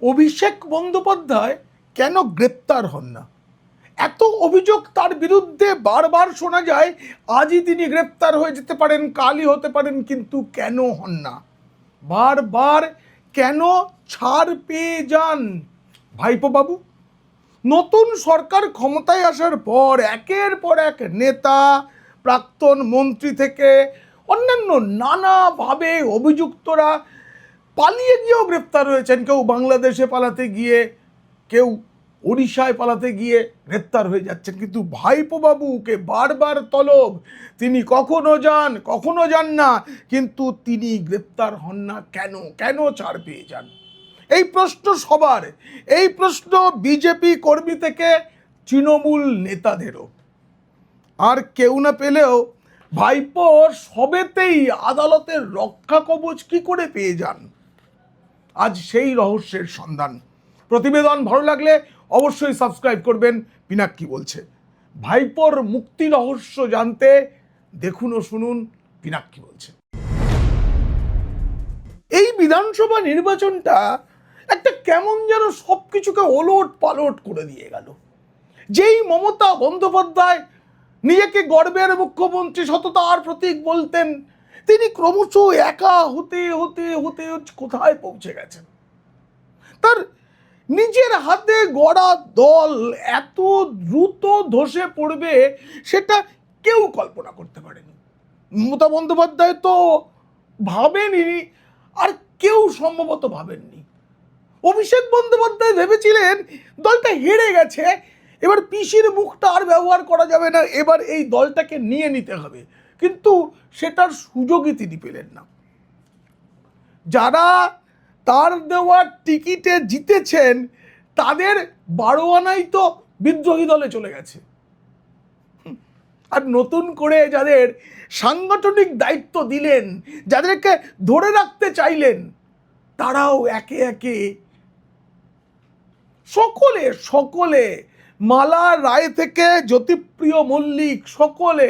অভিষেক বন্দ্যোপাধ্যায় কেন গ্রেপ্তার হন না? এত অভিযোগ তার বিরুদ্ধে বারবার শোনা যায়। আজই তিনি গ্রেপ্তার হয়ে যেতে পারেন, কালই হতে পারেন, কিন্তু কেন হন না? বারবার কেন ছাড় পেয়ে যান ভাইপো বাবু? নতুন সরকার ক্ষমতায় আসার পর একের পর এক নেতা, প্রাক্তন মন্ত্রী থেকে অন্যান্য নানাভাবে অভিযুক্তরা পালিয়ে গিয়েও গ্রেপ্তার হয়েছেন। কেউ বাংলাদেশে পালাতে গিয়ে, কেউ ওড়িশায় পালাতে গিয়ে গ্রেপ্তার হয়ে যাচ্ছেন। কিন্তু ভাইপো বাবুকে বারবার তলব, তিনি কখনো যান না, কিন্তু তিনি গ্রেপ্তার হন না কেন? কেন ছাড় পেয়ে যান? এই প্রশ্ন সবার। এই প্রশ্ন বিজেপি কর্মী থেকে তৃণমূল নেতাদেরও। আর কেউ না পেলেও ভাইপো সবেতেই আদালতের রক্ষা কবচ কি করে পেয়ে যান? আজ সেই রহস্যের সন্ধান। প্রতিবেদন ভালো লাগলে অবশ্যই সাবস্ক্রাইব করবেন। পিনাক্কি বলছে। ভাইপোর মুক্তি রহস্য জানতে দেখুন ও শুনুন পিনাক্কি বলছে। এই বিধানসভা নির্বাচনটা একটা কেমন যেন সবকিছুকে ওলট পালট করে দিয়ে গেল। যেই মমতা বন্দ্যোপাধ্যায় নিজেকে গর্বের মুখ্যমন্ত্রী, সততার প্রতীক বলতেন, তিনি ক্রমশ একা হতে হতে হতে কোথায় পৌঁছে গেছেন? তার নিজের হাতে গড়া দল এত দ্রুত ধসে পড়বে সেটা কেউ কল্পনা করতে পারেনি। মমতা বন্দ্যোপাধ্যায় তো ভাবেনি, আর কেউ সম্ভবত ভাবেননি। অভিষেক বন্দ্যোপাধ্যায় ভেবেছিলেন দলটা হেরে গেছে, এবার পিসির মুখটা আর ব্যবহার করা যাবে না, এবার এই দলটাকে নিয়ে নিতে হবে। কিন্তু সেটার সুযোগই তিনি পেলেন না। যারা তার দেওয়া টিকিটে জিতেছেন তাদের 12 আনাই তো বিদ্রোহী দলে চলে গেছে। আর নতুন করে যাদের সাংগঠনিক দায়িত্ব দিলেন, যাদেরকে ধরে রাখতে চাইলেন, তারাও একে একে সকলে মালা রায় থেকে জ্যোতিপ্রিয় মল্লিক সকলে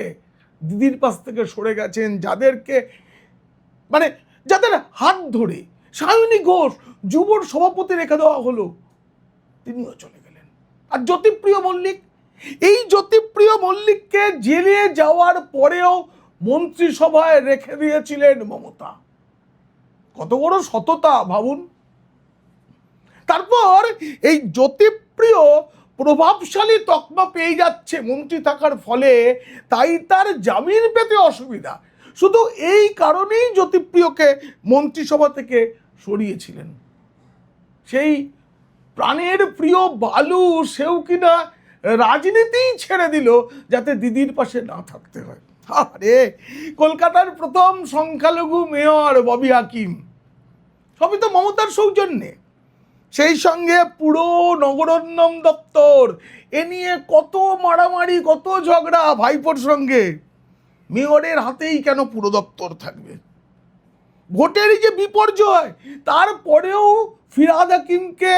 দিদির পাশ থেকে সরে গেছেন। যাদেরকে যাদের হাত ধরে সায়নী ঘোষ যুবর সভাপতি রেখে দেওয়া হলো, তিনিও চলে গেলেন। আর জ্যোতিপ্রিয় মল্লিককে জেলে যাওয়ার পরেও মন্ত্রিসভায় রেখে দিয়েছিলেন মমতা। কত বড় সততা ভাবুন। তারপর এই জ্যোতিপ্রিয় প্রভাবশালী তকমা পেয়ে যাচ্ছে মন্ত্রী থাকার ফলে, তাই তার জামিন পেতে অসুবিধা। শুধু এই কারণেই জ্যোতিপ্রিয়কে মন্ত্রিসভা থেকে সরিয়েছিলেন। সেই প্রাণের প্রিয় বালু, সেও কিনা রাজনীতিই ছেড়ে দিল যাতে দিদির পাশে না থাকতে হয়। আরে কলকাতার প্রথম সংখ্যালঘু মেয়র ববি হাকিম, সবই তো মমতার সৌজন্যে। সেই সঙ্গে পুরো নগরোন্নয়ন দপ্তর, এ নিয়ে কত মারামারি, কত ঝগড়া ভাইপোর সঙ্গে। মেয়রের হাতেই কেন পুরো দপ্তর থাকবে? ভোটেরই যে বিপর্যয়, তারপরেও ফিরহাদ হাকিমকে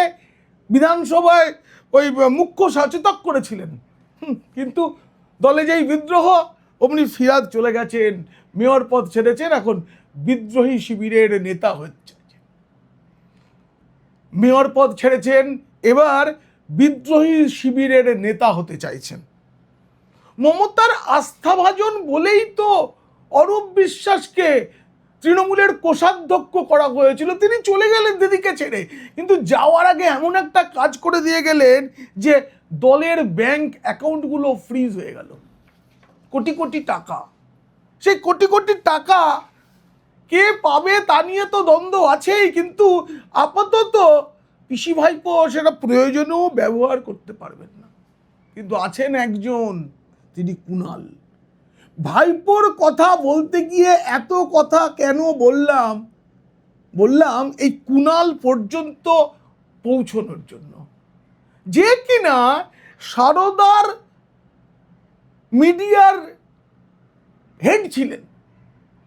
বিধানসভায় ওই মুখ্য সচেতক করেছিলেন। কিন্তু দলে যেই বিদ্রোহ, অমনি ফিরহাদ চলে গেছেন, মেয়র পদ ছেড়েছেন, এখন বিদ্রোহী শিবিরের নেতা হচ্ছে। মেয়র পদ ছেড়েছেন, এবার বিদ্রোহী শিবিরের নেতা হতে চাইছেন। মমতার আস্থাভাজন বলেই তো অরূপ বিশ্বাসকে তৃণমূলের কোষাধ্যক্ষ করা হয়েছিল। তিনি চলে গেলেন দিদিকে ছেড়ে, কিন্তু যাওয়ার আগে এমন একটা কাজ করে দিয়ে গেলেন যে দলের ব্যাংক অ্যাকাউন্টগুলো ফ্রিজ হয়ে গেল। কোটি কোটি টাকা, সেই কোটি কোটি টাকা কে পাবে তা নিয়ে তো দ্বন্দ্ব আছেই, কিন্তু আপাতত পিসি ভাইপো সেটা প্রয়োজনেও ব্যবহার করতে পারবেন না। কিন্তু আছেন একজন, তিনি কুণাল। ভাইপোর কথা বলতে গিয়ে এত কথা কেন বললাম এই কুণাল পর্যন্ত পৌঁছানোর জন্য, যে কিনা সারদার মিডিয়ার হেড ছিলেন।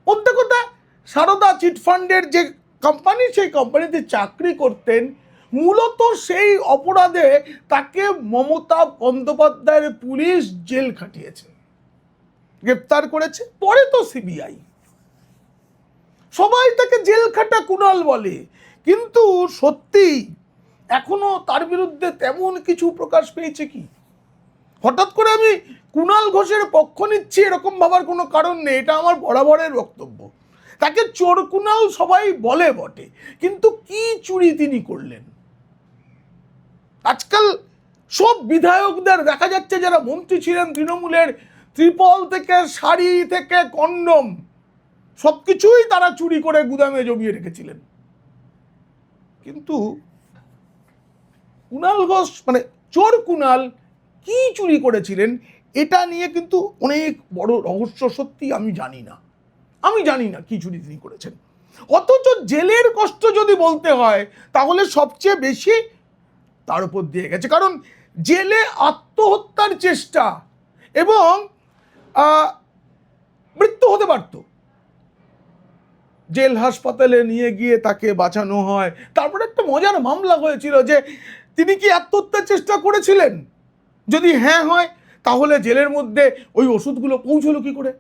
প্রত্যেক কথা, সারদা চিটফান্ডের যে কোম্পানি, সেই কোম্পানিতে চাকরি করতেন। মূলত সেই অপরাধে তাকে মমতা বন্দ্যোপাধ্যায়ের পুলিশ জেল খাটিয়েছে, গ্রেপ্তার করেছে। পরে তো সিবিআই, সবাই তাকে জেল খাটা কুণাল বলে। কিন্তু সত্যি এখনো তার বিরুদ্ধে তেমন কিছু প্রকাশ পেয়েছে কি? হঠাৎ করে আমি কুণাল ঘোষের পক্ষ নিচ্ছি এরকম ভাবার কোনো কারণ নেই, এটা আমার বরাবরের বক্তব্য। তাকে চোর কুণাল সবাই বলে বটে, কিন্তু কি চুরি তিনি করলেন? আজকাল সব বিধায়কদের দেখা যাচ্ছে যারা মন্ত্রী ছিলেন তৃণমূলের, ত্রিপল থেকে শাড়ি থেকে কন্ডম সবকিছুই তারা চুরি করে গুদামে জমিয়ে রেখেছিলেন। কিন্তু কুণাল ঘোষ মানে চোর কুণাল কি চুরি করেছিলেন এটা নিয়ে কিন্তু অনেক বড় রহস্য। সত্যি আমি জানি না কি চুরি তিনি করেছেন। অথচ জেলের কষ্ট যদি বলতে হয় তাহলে সবচেয়ে বেশি তার উপর দিয়ে গেছে, কারণ জেলে আত্মহত্যার চেষ্টা এবং মৃত্যু হতে পারত। জেল হাসপাতালে নিয়ে গিয়ে তাকে বাঁচানো হয়, তারপরে একটা মজার মামলা হয়েছিল যে তিনি কি আত্মহত্যার চেষ্টা করেছিলেন। যদি হ্যাঁ হয় তাহলে জেলের মধ্যে ওই ওষুধগুলো পৌঁছলো কি করে?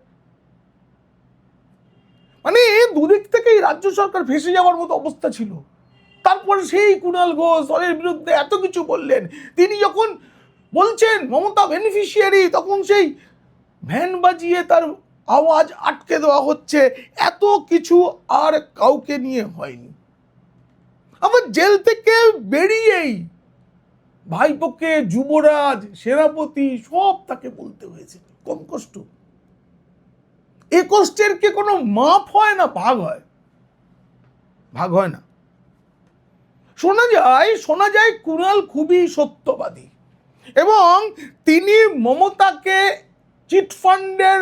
মানে দুদিক থেকেই রাজ্য সরকার ফেঁসে যাওয়ার মতো অবস্থা ছিল। তারপরে সেই কুণাল ঘোষ দলের বিরুদ্ধে এত কিছু বললেন, তিনি যখন বলছেন মমতা বেনিফিশিয়ারি তখন সেই ভ্যান বাজিয়ে তার আওয়াজ আটকে দেওয়া হচ্ছে। এত কিছু আর কাউকে নিয়ে হয়নি। আবার জেল থেকে বেরিয়েই ভাইপোকে যুবরাজ সেনাপতি সব তাকে বলতে হয়েছে। কম কষ্ট? এ কষ্টের কি কোনো মাপ হয় না ভাগ হয়? ভাগ হয় না। শোনা যায় কুণাল খুবই সত্যবাদী এবং তিনি মমতাকে চিটফান্ডের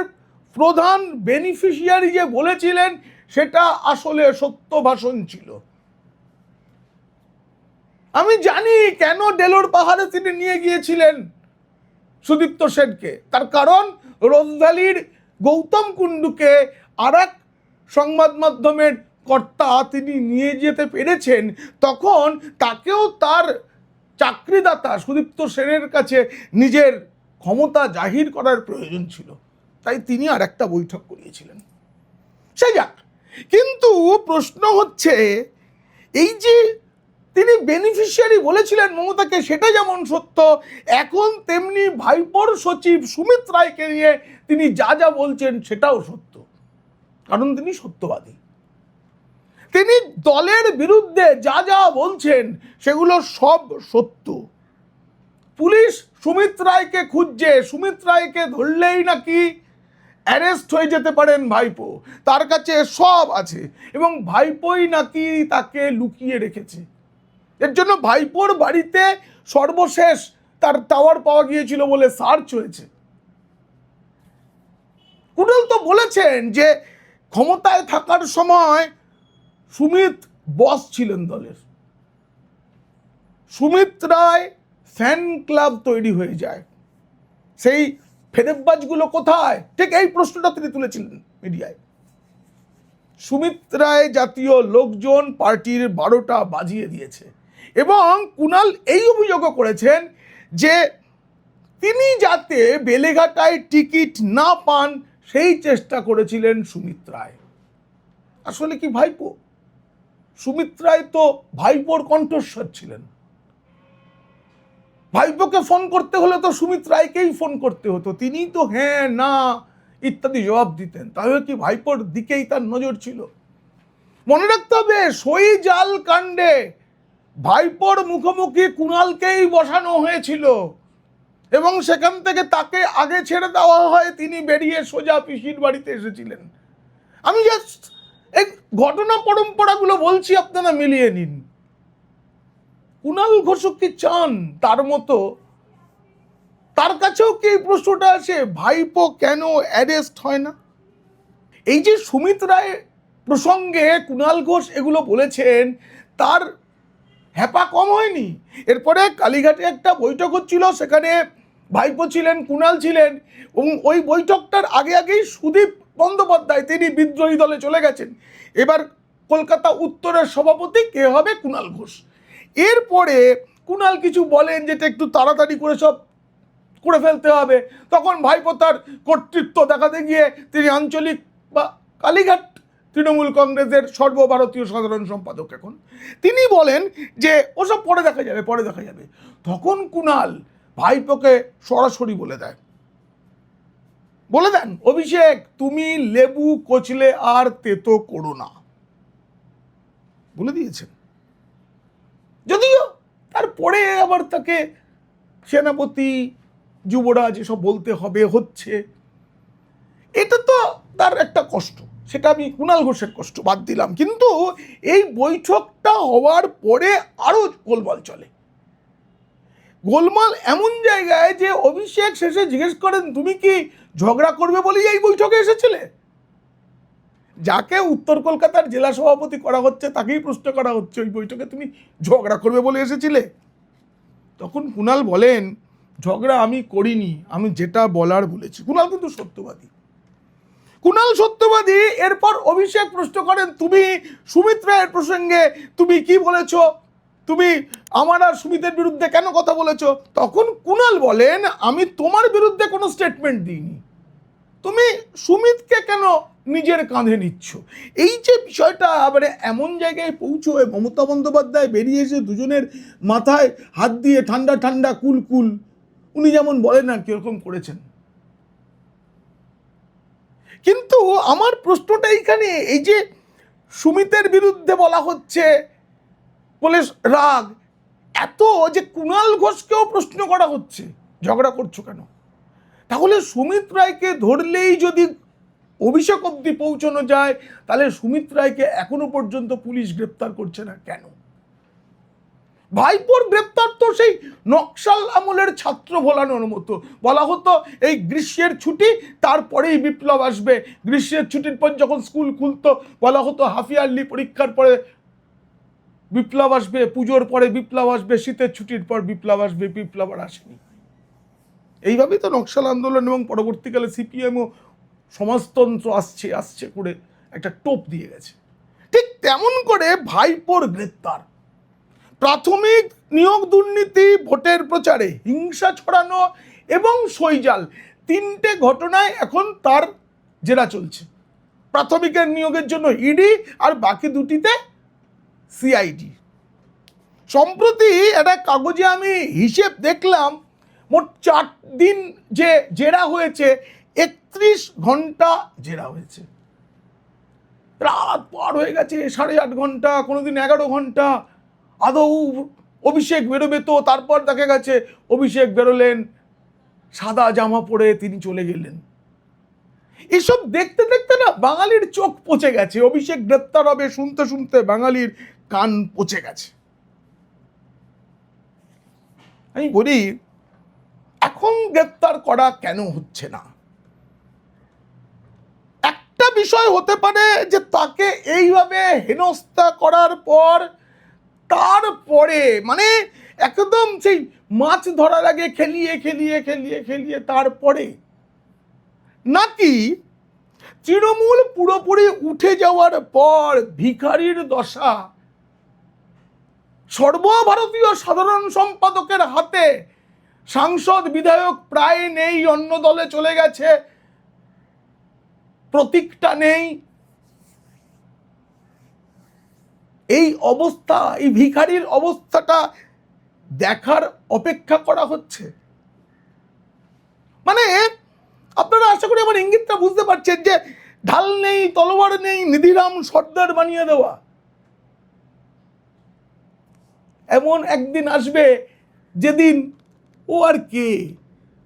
প্রধান বেনিফিশিয়ারি যে বলেছিলেন সেটা আসলে সত্য ভাষণ ছিল। আমি জানি কেন ডেলোর পাহাড়ে তিনি নিয়ে গিয়েছিলেন সুদীপ্ত সেনকে। তার কারণ রোজভ্যালির গৌতম কুণ্ডুকে আর এক সংবাদ মাধ্যমের কর্তা তিনি নিয়ে যেতে পেরেছেন, তখন তাকেও তার চাকরিদাতা সুদীপ্ত সেনের কাছে নিজের ক্ষমতা জাহির করার প্রয়োজন ছিল, তাই তিনি আর একটা বৈঠক করিয়েছিলেন। সে যাক, কিন্তু প্রশ্ন হচ্ছে এই যে তিনি বেনিফিশিয়ারি বলেছিলেন মমতাকে, সেটা যেমন সত্য, এখন তেমনি ভাইপোর সচিব সুমিত রায়কে নিয়ে তিনি যা যা বলছেন সেটাও সত্য, কারণ তিনি সত্যবাদী। তিনি দলের বিরুদ্ধে যা যা বলছেন সেগুলো সব সত্য। পুলিশ সুমিত রায়কে খুঁজছে, সুমিত রায়কে ধরলেই নাকি অ্যারেস্ট হয়ে যেতে পারেন ভাইপো, তার কাছে সব আছে এবং ভাইপোই নাকি তাকে লুকিয়ে রেখেছে। এর জন্য ভাইপোর বাড়িতে সর্বশেষ তার টাওয়ার পাওয়া গিয়েছিল বলে সার্চ হয়েছে। কুণাল তো বলেছেন যে ক্ষমতায় থাকার সময় সুমিত বস ছিলেন দলের। সুমিত রায় ফ্যান ক্লাব তৈরি হয়ে যায়, সেই ফেদেববাজগুলো কোথায়? ঠিক এই প্রশ্নটা তিনি তুলেছিলেন মিডিয়ায়। সুমিত রায় জাতীয় লোকজন পার্টির 12টা বাজিয়ে দিয়েছে এবং কুণাল এই অভিযোগও করেছেন যে তিনি যাতে বেলেঘাটায় টিকিট না পান সেই চেষ্টা করেছিলেন সুমিত রায়। আসলে কি ভাইপো? সুমিত রায় তো ভাইপোর কণ্ঠস্বর ছিলেন। ভাইপোকে ফোন করতে হলে তো সুমিত রায়কেই ফোন করতে হতো, তিনি তো হ্যাঁ না ইত্যাদি জবাব দিতেন। তাহলে কি ভাইপোর দিকেই তার নজর ছিল? মনে রাখতে হবে সই জাল কাণ্ডে ভাইপোর মুখোমুখি কুণালকেই বসানো হয়েছিল এবং সেখান থেকে তাকে আগে ছেড়ে দেওয়া হয়, তিনি বেরিয়ে সোজা পিসির বাড়িতে এসেছিলেন। আমি জাস্ট এই ঘটনা পরম্পরাগুলো বলছি, আপনারা মিলিয়ে নিন। কুণাল ঘোষ কি চান তার মতো? তার কাছেও কি এই প্রশ্নটা আসে, ভাইপো কেন অ্যারেস্ট হয় না? এই যে সুমিত রায় প্রসঙ্গে কুণাল ঘোষ এগুলো বলেছেন, তার হ্যাপা কম হয়নি। এরপরে কালীঘাটে একটা বৈঠক হচ্ছিল, সেখানে ভাইপো ছিলেন, কুণাল ছিলেন এবং ওই বৈঠকটার আগেই সুদীপ বন্দ্যোপাধ্যায় তিনি বিদ্রোহী দলে চলে গেছেন। এবার কলকাতা উত্তরের সভাপতি কে হবে? কুণাল ঘোষ। এরপরে কুণাল কিছু বলেন যেটা একটু তাড়াতাড়ি করে সব করে ফেলতে হবে, তখন ভাইপো তার কর্তৃত্ব দেখাতে গিয়ে তিনি আঞ্চলিক বা কালীঘাট তৃণমূল কংগ্রেসের সর্বভারতীয় সাধারণ সম্পাদক এখন, তিনি বলেন যে ওসব পরে দেখা যাবে, পরে দেখা যাবে। তখন কুণাল ভাইপোকে সরাসরি বলে দেন, অভিষেক তুমি লেবু কচলে আর তেতো করো না, বলে দিয়েছেন। যদিও তারপরে আবার তাকে সেনাপতি, যুবরাজ এসব বলতে হচ্ছে, এটা তো তার একটা কষ্ট, সেটা আমি কুণাল ঘোষের কষ্ট বাদ দিলাম। কিন্তু এই বৈঠকটা হওয়ার পরে আরো গোলমাল চলে। গোলমাল এমন জায়গায় যে অভিষেক শেষে জিজ্ঞেস করেন, তুমি কি ঝগড়া করবে বলেই এই বৈঠকে এসেছিলে? যাকে উত্তর কলকাতার জেলা সভাপতি করা হচ্ছে তাকেই প্রশ্ন করা হচ্ছে, ওই বৈঠকে তুমি ঝগড়া করবে বলে এসেছিলে? তখন কুণাল বলেন, ঝগড়া আমি করিনি, আমি যেটা বলার বলেছি। কুণাল কিন্তু সত্যবাদী, এরপর অভিষেক প্রশ্ন করেন, তুমি সুমিত রায়ের প্রসঙ্গে তুমি কি বলেছো, তুমি আমার আর সুমিতের বিরুদ্ধে কেন কথা বলেছো? তখন কুণাল বলেন, আমি তোমার বিরুদ্ধে কোনো স্টেটমেন্ট দিইনি, তুমি সুমিতকে কেন নিজের কাঁধে নিচ্ছ? এই যে বিষয়টা মানে এমন জায়গায় পৌঁছয়, মমতা বন্দ্যোপাধ্যায় বেরিয়ে এসে দুজনের মাথায় হাত দিয়ে ঠান্ডা ঠান্ডা কুল কুল, উনি যেমন বলেন না কিরকম করেছেন। কিন্তু আমার প্রশ্নটা এইখানে, এই যে সুমিতের বিরুদ্ধে বলা হচ্ছে বলে রাগ এত, যে কুণাল ঘোষকেও প্রশ্ন করা হচ্ছে ঝগড়া করছো কেন? তাহলে সুমিত রায়কে ধরলেই যদি অভিষেক অব্দি পৌঁছানো যায়, তাহলে সুমিত রায়কে এখনো পর্যন্ত পুলিশ গ্রেপ্তার করছে না কেন? ভাইপোর গ্রেপ্তার তো সেই নকশাল আমলের ছাত্র ভোলানোর মতো। বলা হতো এই গ্রীষ্মের ছুটি, তারপরেই বিপ্লব আসবে। গ্রীষ্মের ছুটির পর যখন স্কুল খুলতো বলা হতো হাফ ইয়ারলি পরীক্ষার পরে বিপ্লব আসবে, পুজোর পরে বিপ্লব আসবে, শীতের ছুটির পর বিপ্লব আসবে, বিপ্লব আর আসেনি। এইভাবেই তো নকশাল আন্দোলন এবং পরবর্তীকালে সিপিএমও সমাজতন্ত্র আসছে করে একটা টোপ দিয়ে গেছে। ঠিক তেমন করে ভাইপোর গ্রেপ্তার, প্রাথমিক নিয়োগ দুর্নীতি, ভোটের প্রচারে হিংসা ছড়ানো এবং সইজাল, তিনটে ঘটনায় এখন তার জেরা চলছে। প্রাথমিকের নিয়োগের জন্য ইডি আর বাকি দুটিতে সিআইডি। সম্প্রতি একটা কাগজে আমি হিসেব দেখলাম, মোট 4 দিন যে জেরা হয়েছে, 31 ঘন্টা জেরা হয়েছে। রাত পার হয়ে গেছে, 8.5 ঘন্টা, কোনোদিন 11 ঘন্টা। আদৌ অভিষেক বেরোবে তো? তারপর দেখা গেছে অভিষেক বেরোলেন, সাদা জামা পরে তিনি চলে গেলেন। এসব দেখতে দেখতে না বাঙালির চোখ পচে গেছে। অভিষেক গ্রেপ্তার হবে শুনতে শুনতে বাঙালির কান পচে গেছে। আমি বলি, এখন গ্রেপ্তার করা কেন হচ্ছে না? একটা বিষয় হতে পারে যে তাকে এইভাবে হেনস্থা করার পর, তারপরে মানে একদম সেই মাছ ধরার আগে খেলিয়ে খেলিয়ে খেলিয়ে খেলিয়ে তারপরে, নাকি তৃণমূল পুরোপুরি উঠে যাওয়ার পর ভিখারির দশা, সর্বভারতীয় সাধারণ সম্পাদকের হাতে, সাংসদ বিধায়ক প্রায় নেই, অন্য দলে চলে গেছে, প্রতীকটা নেই, এই অবস্থা, এই ভিখারির অবস্থাটা দেখার অপেক্ষা করা হচ্ছে। মানে আপনারা আশা করি আমার ইঙ্গিতটা বুঝতে পারছেন যে ঢাল নেই, তলোয়ার নেই, নিধিরাম সর্দার বানিয়ে দেওয়া। এমন একদিন আসবে যেদিন ও আর কে,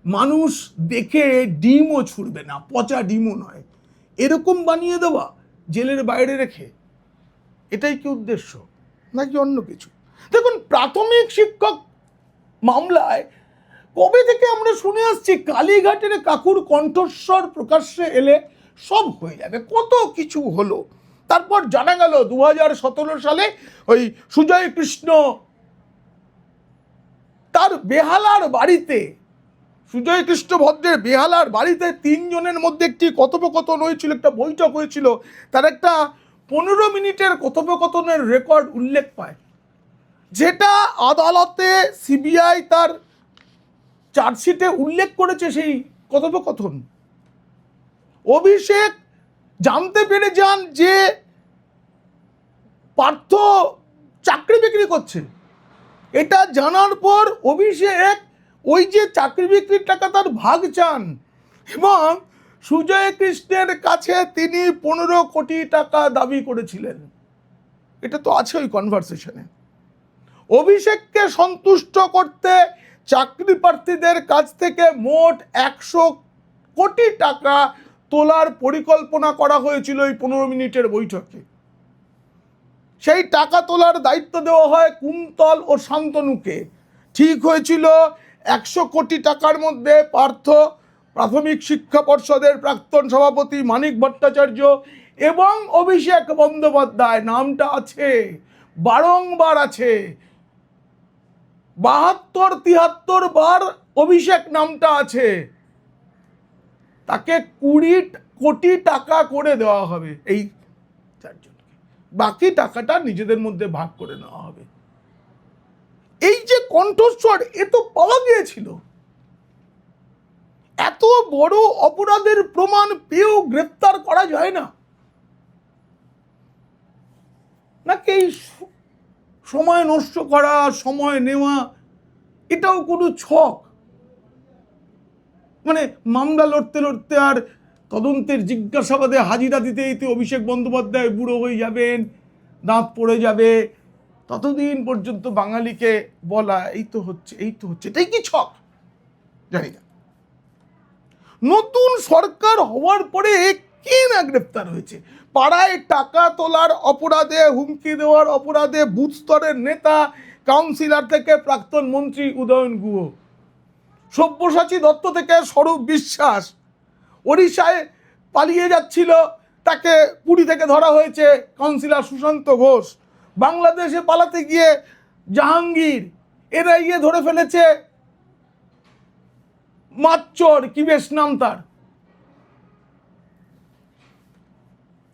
মানুষ দেখে ডিমও ছুড়বে না, পচা ডিমও নয়, এরকম বানিয়ে দেওয়া, জেলের বাইরে রেখে। এটাই কি উদ্দেশ্য নাকি অন্য কিছু? দেখুন, প্রাথমিক শিক্ষক মামলায় কবে থেকে আমরা শুনে আসছি কালীঘাটের কাকুর কণ্ঠস্বর প্রকাশ্যে এলে সব হয়ে যাবে, কত কিছু হলো। তারপর জানা গেল 2017 সালে ওই সুজয় কৃষ্ণ তার বেহালার বাড়িতে, সুজয় কৃষ্ণ ভদ্রের বেহালার বাড়িতে 3 জনের মধ্যে একটি কথোপকথন হয়েছিল, একটা বৈঠক হয়েছিল। তার একটা 15 মিনিটের কথোপকথনের রেকর্ড উল্লেখ পায়, যেটা আদালতে সিবিআই তার চার্জশিটে উল্লেখ করেছে। সেই কথোপকথন, অভিষেক জানতে পেরে যান যে পার্থ চাকরি বিক্রি করছে। এটা জানার পর অভিষেক ওই যে চাকরি বিক্রির টাকা তার ভাগ চান এবং সুজয় কৃষ্ণের কাছে তিনি 15 কোটি টাকা দাবি করেছিলেন। এটা তো আছে ওই কনভারসেশনে। অভিষেককে সন্তুষ্ট করতে চাকরি প্রার্থীদের কাছ থেকে মোট 100 কোটি টাকা তোলার পরিকল্পনা করা হয়েছিল এই 15 মিনিটের বৈঠকে। সেই টাকা তোলার দায়িত্ব দেওয়া হয় কুন্তল ও শান্তনুকে। ঠিক হয়েছিল 100 কোটি টাকার মধ্যে পার্থ, প্রাথমিক শিক্ষা পর্ষদের প্রাক্তন সভাপতি মানিক ভট্টাচার্য এবং অভিষেক বন্দ্যোপাধ্যায় নামটা আছে, বারংবার আছে, 72-73 বার অভিষেক নামটা আছে। তাকে 20 কোটি টাকা করে দেওয়া হবে এই চারজনকে, বাকি টাকাটা নিজেদের মধ্যে ভাগ করে নেওয়া হবে। এই যে কণ্ঠস্বর, এ তো পাওয়া গিয়েছিল। এত বড় অপরাধের প্রমাণ পেয়েও গ্রেপ্তার করা যায় না, নাকি এই সময় নষ্ট করা, সময় নেওয়া, এটাও কোনো ছক? মানে মামলা লড়তে লড়তে আর তদন্তের জিজ্ঞাসাবাদে হাজিরা দিতে দিতে অভিষেক বন্দ্যোপাধ্যায় বুড়ো হয়ে যাবেন, দাঁত পড়ে যাবে, ততদিন পর্যন্ত বাঙালিকে বলা এই তো হচ্ছে, এই তো হচ্ছে, এটাই কি ছক? জানি না। নতুন সরকার হওয়ার পরে কে না গ্রেপ্তার হয়েছে। পাড়ায় টাকা তোলার অপরাধে, হুমকি দেওয়ার অপরাধে বুথ স্তরের নেতা, কাউন্সিলর থেকে প্রাক্তন মন্ত্রী উদয়ন গুহ, সব্যসাচী দত্ত থেকে স্বরূপ বিশ্বাস, ওড়িশায় পালিয়ে যাচ্ছিল, তাকে পুরী থেকে ধরা হয়েছে কাউন্সিলর সুশান্ত ঘোষ, বাংলাদেশে পালাতে গিয়ে জাহাঙ্গীর, এরা গিয়ে ধরে ফেলেছে মাচ্চর, কি বেশ নাম তার,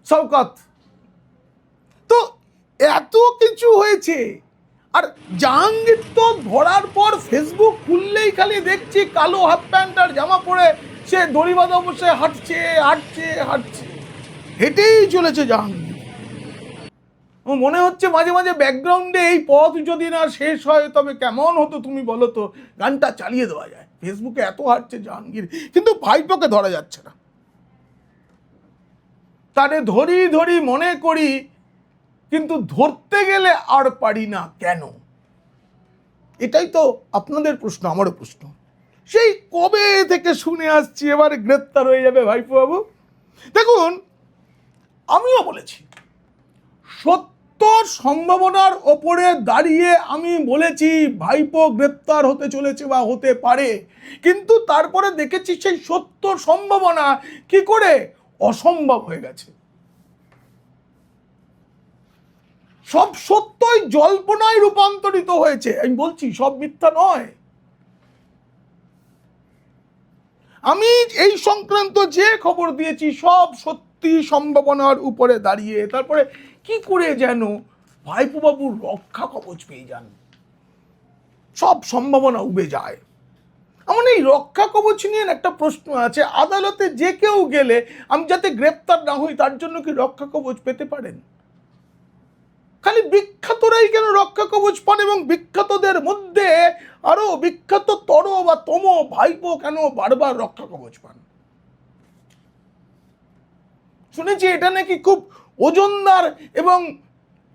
শওকত। তো এত কিছু হয়েছে। আর জাহাঙ্গীর তো ধরার পর ফেসবুক খুললেই খালি দেখছি কালো হাফ প্যান্ট আর জামা পরে সে দড়ি বাঁধা বসে হাঁটছে হাঁটছে হাঁটছে, হেঁটেই চলেছে জাহাঙ্গীর। মনে হচ্ছে মাঝে মাঝে ব্যাকগ্রাউন্ডে এই পথ যদি না শেষ হয় তবে কেমন হতো তুমি বলো তো, গানটা চালিয়ে দেওয়া যায়। ফেসবুকে এত হাঁটছে জাহাঙ্গীর, কিন্তু ভাইপোকে ধরা যাচ্ছে না। তারে ধরি ধরি মনে করি, কিন্তু ধরতে গেলে আর পারি না কেন? এটাই তো আপনাদের প্রশ্ন, আমারও প্রশ্ন। সেই কবে থেকে শুনে আসছি এবারে গ্রেপ্তার হয়ে যাবে ভাইপো বাবু। দেখুন, আমিও বলেছি সত্য সম্ভাবনার ওপরে দাঁড়িয়ে আমি বলেছি ভাইপো গ্রেপ্তার হতে চলেছে বা হতে পারে, কিন্তু তারপরে দেখেছি সেই সত্য সম্ভাবনা কি করে অসম্ভব হয়ে গেছে। সব সত্যই জল্পনায় রূপান্তরিত হয়েছে। আমি বলছি সব মিথ্যা নয়। আমি এই সংক্রান্ত যে খবর দিয়েছি সব সত্যি সম্ভাবনার উপরে দাঁড়িয়ে। তারপরে কি করে যেন ভাইপো বাবুর রক্ষা কবচ পেয়ে যান, সব সম্ভাবনা উবে যায়। আমার এই রক্ষা কবচ নিয়ে একটা প্রশ্ন আছে। আদালতে যে কেউ গেলে আমি যাতে গ্রেপ্তার না হই তার জন্য কি রক্ষা কবচ পেতে পারেন? খালি বিখ্যাতরাই কেন রক্ষা কবচ পান, এবং বিখ্যাতদের মধ্যে আরো বিখ্যাত তর বা তম ভাইপো কেন বারবার রক্ষা কবচ পান? শুনেছি এটা নাকি খুব ওজনদার এবং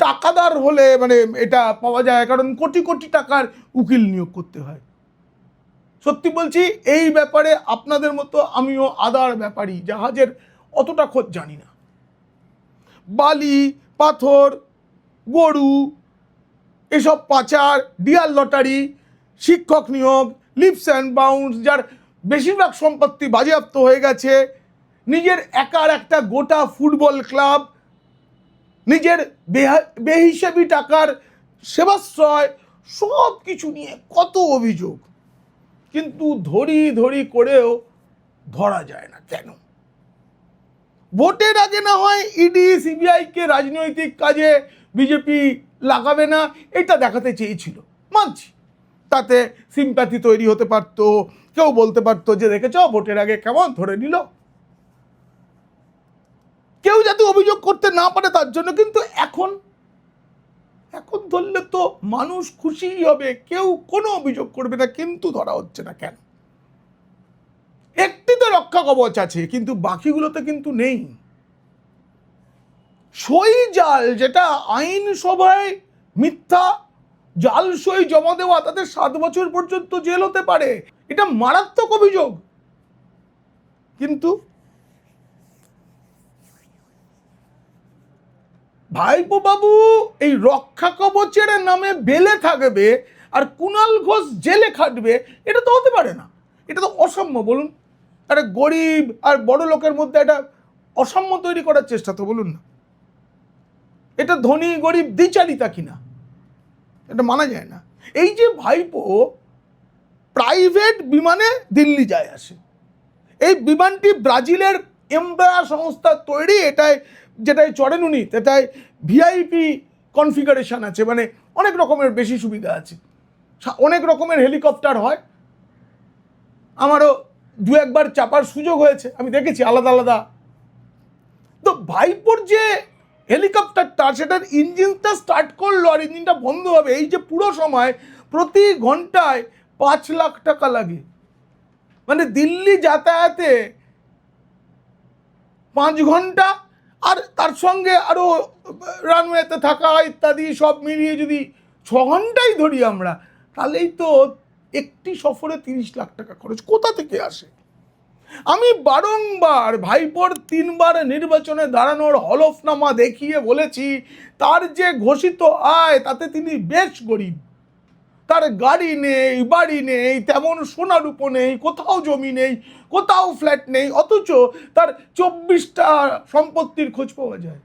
টাকাদার হলে মানে এটা পাওয়া যায়, কারণ কোটি কোটি টাকার উকিল নিয়োগ করতে হয়। সত্যি বলছি, এই ব্যাপারে আপনাদের মতো আমিও আদার ব্যাপারী, জাহাজের অতটা খোঁজ জানি না। বালি, পাথর, গরু, এসব পাচার, ডিয়ার লটারি, শিক্ষক নিয়োগ, লিপস অ্যান্ড বাউন্স, যার বেশিরভাগ সম্পত্তি বাজেয়াপ্ত হয়ে গেছে, নিজের একার একটা গোটা ফুটবল ক্লাব, নিজের বেহিসাবি টাকার সেবাশ্রয়, সব কিছু নিয়ে কত অভিযোগ, কিন্তু ধরি ধরি করেও ধরা যায় না কেন? ভোটের আগে না হয় ইডি সিবিআইকে রাজনৈতিক কাজে বিজেপি লাগাবে না, এটা দেখাতে চেয়েছিল, মানছি। তাতে সিম্প্যাথি তৈরি হতে পারতো, কেউ বলতে পারতো যে দেখেছ ভোটের আগে কেমন ধরে নিল। করতে না পারে তার জন্য। কিন্তু এখন ধরলে তো মানুষ খুশিই হবে, কেউ কোনো অভিযোগ করবে না, কিন্তু ধরা হচ্ছে না কেন? একটি তো রক্ষা কবচ আছে, কিন্তু বাকিগুলোতে কিন্তু নেই। সই জাল, যেটা আইনসভায় মিথ্যা জাল সই জমা দেওয়া, তাদের 7 বছর পর্যন্ত জেল হতে পারে, এটা মারাত্মক অভিযোগ। কিন্তু ভাইপো বাবু এই রক্ষা কবচের নামে বেলে থাকবে আর কুণাল ঘোষ জেলে খাটবে, এটা তো হতে পারে না। এটা তো অসাম্য। বলুন, একটা গরিব আর বড় লোকের মধ্যে একটা অসাম্য তৈরি করার চেষ্টা, তো বলুন না, এটা ধনী গরিব দ্বিচারিতা কিনা? এটা মানা যায় না। এই যে ভাইপো প্রাইভেট বিমানে দিল্লি যায় আসে, এই বিমানটি ব্রাজিলের এমব্রায়ার সংস্থা তৈরি, যেটাই চড়েন উনি, সেটাই ভিআইপি কনফিগারেশন আছে, মানে অনেক রকমের বেশি সুবিধা আছে, অনেক রকমের হেলিকপ্টার হয়। আমারও 2-1বার চাপার সুযোগ হয়েছে, আমি দেখেছি আলাদা আলাদা। তো ভাইপোর যে হেলিকপ্টারটা, সেটার ইঞ্জিনটা স্টার্ট করলো আর ইঞ্জিনটা বন্ধ হবে, এই যে পুরো সময় প্রতি ঘন্টায় 5 লাখ টাকা লাগে। মানে দিল্লি যাতায়াতে 5 ঘন্টা, আর তার সঙ্গে আরো রানওয়েতে থাকা ইত্যাদি সব মিলিয়ে যদি 6 ঘন্টাই ধরি আমরা, তাহলেই তো একটি সফরে 30 লাখ টাকা খরচ কোথা থেকে আসে? আমি বারংবার ভাইপোর 3বার নির্বাচনে দাঁড়ানোর হলফনামা দেখিয়ে বলেছি, তার যে ঘোষিত আয় তাতে তিনি বেশ গরিব। তার গাড়ি নেই, বাড়ি নেই, তেমন সোনা রূপো নেই, কোথাও জমি নেই, কোথাও ফ্ল্যাট নেই, অথচ তার 24টা সম্পত্তির খোঁজ পাওয়া যায়।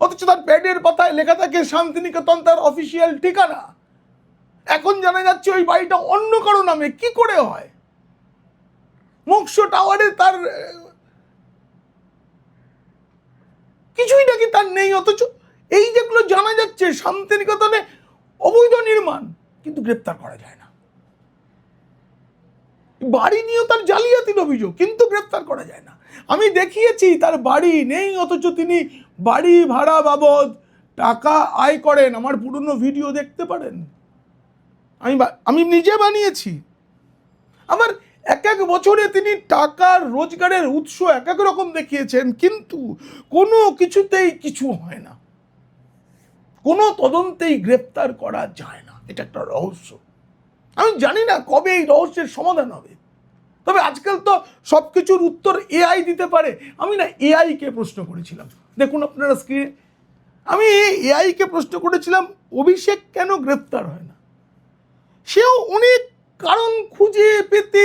অথচ তার প্যাডের পাতায় লেখা থাকে শান্তিনিকেতন তার অফিসিয়াল ঠিকানা। এখন জানা যাচ্ছে ওই বাড়িটা অন্য কারো নামে। কি করে হয়? মোক্সো টাওয়ারে তার কিছুই নাকি তার নেই, অথচ এই যেগুলো জানা যাচ্ছে শান্তিনিকেতনে অবৈধ নির্মাণ, কিন্তু গ্রেপ্তার করা যায় না। বাড়ি নিয়েও তার জালিয়াতির অভিযোগ, কিন্তু গ্রেপ্তার করা যায় না। আমি দেখিয়েছি তার বাড়ি নেই, অথচ তিনি বাড়ি ভাড়া বাবদ টাকা আয় করেন। আমার পুরনো ভিডিও দেখতে পারেন, আমি নিজে বানিয়েছি। আমার এক বছরে তিনি টাকার রোজগারের উৎস এক রকম দেখিয়েছেন, কিন্তু কোনো কিছুতেই কিছু হয় না, কোনো তদন্তেই গ্রেপ্তার করা যায় না। এটা একটা রহস্য। আমি জানি না কবে এই রহস্যের সমাধান হবে। তবে আজকাল তো সবকিছুর উত্তর এআই দিতে পারে। আমি না এআই কে প্রশ্ন করেছিলাম, দেখুন আপনারা স্ক্রিনে, আমি এআই কে প্রশ্ন করেছিলাম অভিষেক কেন গ্রেপ্তার হয় না। সেও অনেক কারণ খুঁজে পেতে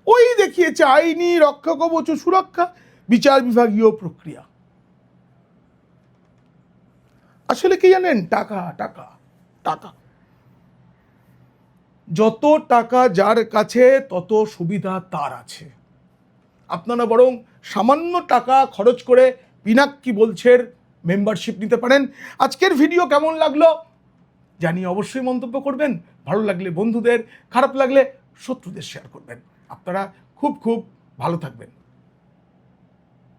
ওই দেখিয়েছে আইনি রক্ষা কবচ সুরক্ষা, বিচার বিভাগীয় প্রক্রিয়া। আসলে কি জানেন, টাকা টাকা টাকা, যত টাকা যার কাছে তত সুবিধা তার আছে। আপনারা বরং সামান্য টাকা খরচ করে পিনাক্কি বলছের মেম্বারশিপ নিতে পারেন। আজকের ভিডিও কেমন লাগলো জানিয়ে অবশ্যই মন্তব্য করবেন। ভালো লাগলে বন্ধুদের, খারাপ লাগলে শত্রুদের শেয়ার করবেন। আপনারা খুব খুব ভালো থাকবেন।